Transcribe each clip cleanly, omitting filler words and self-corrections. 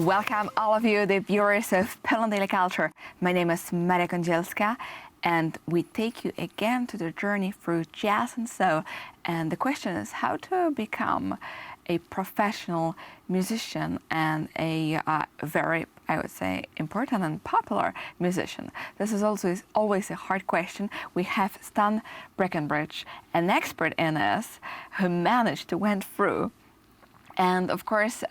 Welcome all of you, the viewers of Poland Daily Culture. My name is Maria Kądzielska, and we take you again to the journey through jazz and soul. And the question is how to become a professional musician and a very, I would say, important and popular musician. This is also always a hard question. We have Stan Breckenridge, an expert in this, who managed to went through. And of course,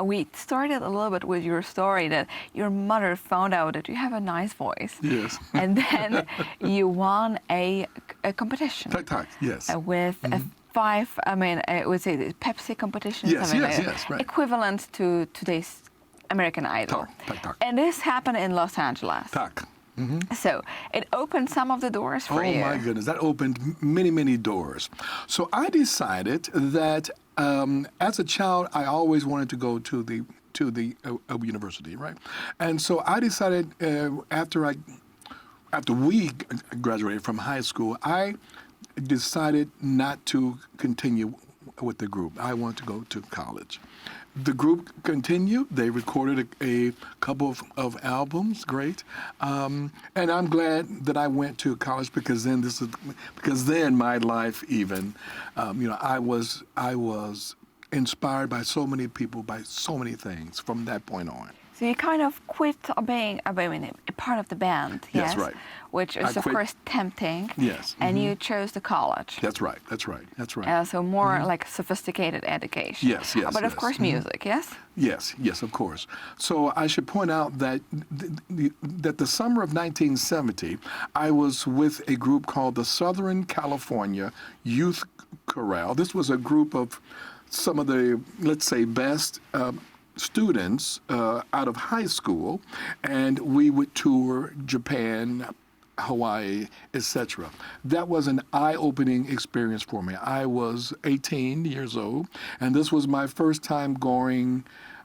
we started a little bit with your story that your mother found out that you have a nice voice. Yes. And then you won a competition. Tak, yes. With a I would say the Pepsi competition. Yes, right. Equivalent to today's American Idol. Tak. And this happened in Los Angeles. Tak. So it opened some of the doors for you. Oh my goodness, that opened many doors. So I decided that as a child, I always wanted to go to the university, right? And so I decided after we graduated from high school, I decided not to continue with the group. I wanted to go to college. The group continued. They recorded a couple of albums, great, and I'm glad that I went to college because then my life even, I was inspired by so many people, by so many things from that point on. So you kind of quit being a part of the band, yes? That's right. Which is, of course, tempting. Yes. And you chose the college. That's right. So more like sophisticated education. Yes. But of course, music, yes? Yes, of course. So I should point out that the summer of 1970, I was with a group called the Southern California Youth Chorale. This was a group of some of the, let's say, best students out of high school, and we would tour Japan, Hawaii, etc. That was an eye-opening experience for me. I was 18 years old, and this was my first time going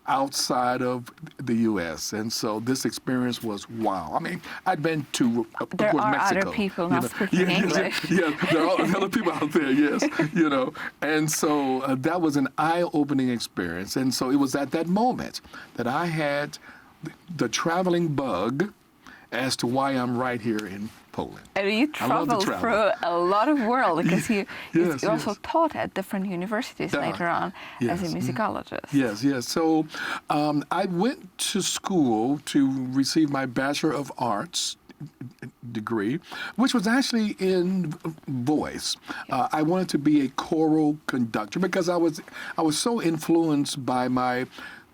outside of the U.S., and so this experience was wow. I mean, I'd been to, of there course, are Mexico. Other people not speaking English. Yeah, there are other people out there, yes, and so that was an eye-opening experience, and so it was at that moment that I had the traveling bug as to why I'm right here in Poland. And you traveled through a lot of world because you also taught at different universities later on as a musicologist. Yes. So I went to school to receive my Bachelor of Arts degree, which was actually in voice. I wanted to be a choral conductor because I was so influenced by my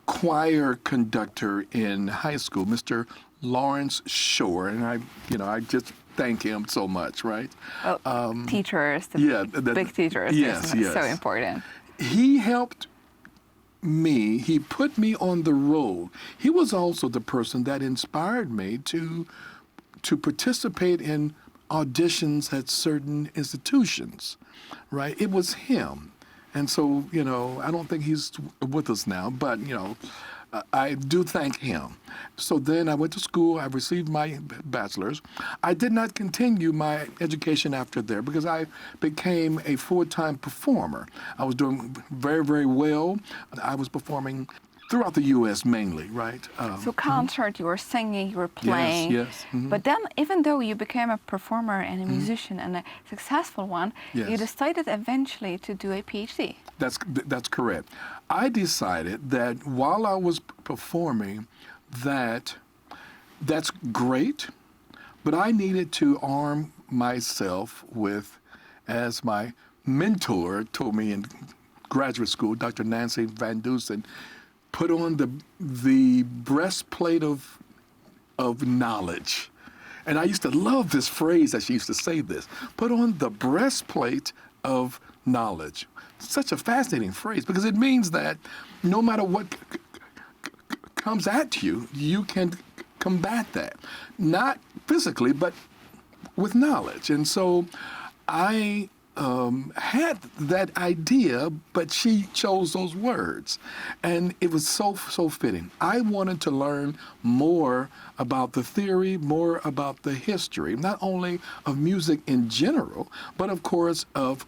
choir conductor in high school, Mr. Lawrence Shore, and I just thank him so much, right? Teachers, big teachers, yes, so important. He helped me. He put me on the road. He was also the person that inspired me to participate in auditions at certain institutions, right? It was him. And so, I don't think he's with us now, but, I do thank him. So then I went to school. I received my bachelor's. I did not continue my education after there because I became a full-time performer. I was doing very, very well. I was performing throughout the U.S. mainly, right? So concert, you were singing, you were playing. Yes. But then, even though you became a performer and a musician and a successful one, you decided eventually to do a PhD. That's correct. I decided that while I was performing, that's great, but I needed to arm myself with, as my mentor told me in graduate school, Dr. Nancy Van Dusen, put on the breastplate of knowledge. And I used to love this phrase that she used to say this, put on the breastplate of knowledge. Such a fascinating phrase because it means that no matter what comes at you, you can combat that. Not physically, but with knowledge. And so I had that idea, but she chose those words. And it was so fitting. I wanted to learn more about the theory, more about the history, not only of music in general, but of course of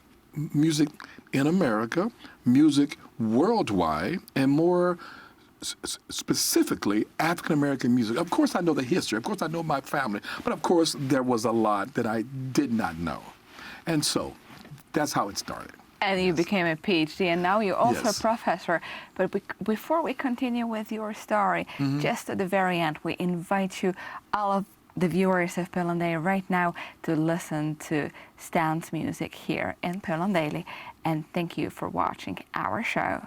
music in America, music worldwide, and more specifically African American music. Of course, I know the history. Of course, I know my family. But of course, there was a lot that I did not know. And so that's how it started. And you became a PhD, and now you're also Yes. a professor. But before we continue with your story, just at the very end, we invite you, all of the viewers of Pearl and Daily right now, to listen to Stan's music here in Pearl and Daily. And thank you for watching our show.